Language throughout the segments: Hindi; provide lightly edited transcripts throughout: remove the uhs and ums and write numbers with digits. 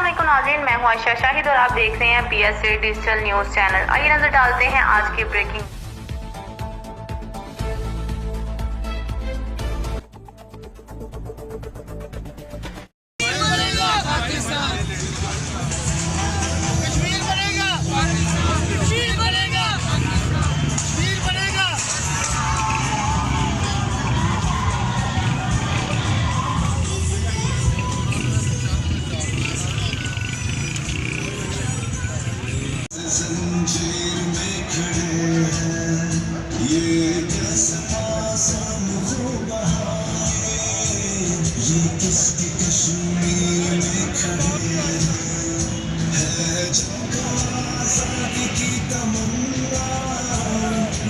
अस्सलामुअलैकुम नाज़रीन, मैं हूं आयशा शाहिद और आप देख रहे हैं PSA डिजिटल न्यूज़ चैनल। आइए नजर डालते हैं आज की ब्रेकिंग। जंजीर में खड़े हैं, ये कैसा मौसम हो बहाए, ये किसकी कश्मीर में खड़े हैं जो आजादी की तमन्ना,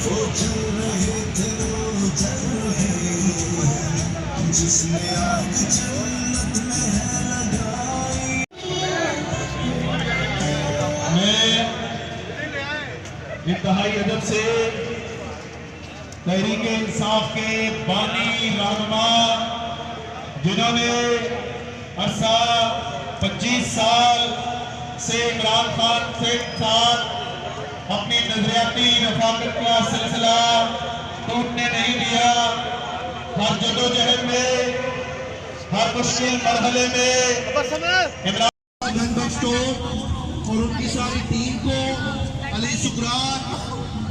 वो चल रहे थे वो चल रहे, जिसने आग जन्नत में है लगाई। इंतहाई अदब से तहरीके इंसाफ के बानी रहनुमा, जिन्होंने अरसा 25 साल से इमरान खान के साथ अपनी नजरियाती रफाकत का सिलसिला टूटने नहीं दिया। हर जदोजहद में, हर मुश्किल मरहले में इमरान और उनकी सारी टीम को, अली शुक्रान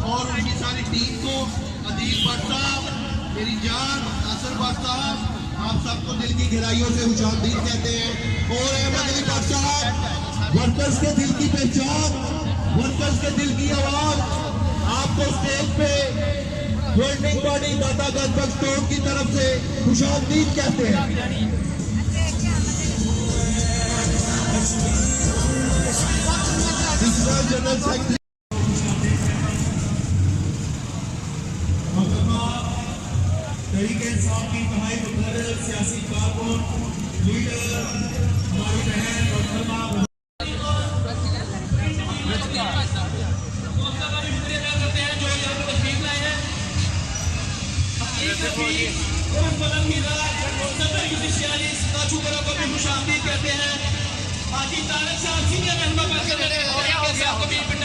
और उनकी सारी टीम को, अदील भट्ट साहब, मेरी जान नासिर भट्ट साहब, आप सबको दिल की गहराइयों से खुशामदीद कहते हैं। और अहमद अली भट्ट साहब, वर्कर्स के दिल की पहचान, वर्कर्स के दिल की आवाज, आपको स्टेज पे गोल्डनिंग बॉडी दाता गजबख्श टोन की तरफ से खुशामदीद कहते हैं। जनरल सेक्रेटरी तरीके इंसाफ की इंतहाई मुक़र्रर सियासी कारकुन लीडर हमारी बहन और कहते हैं।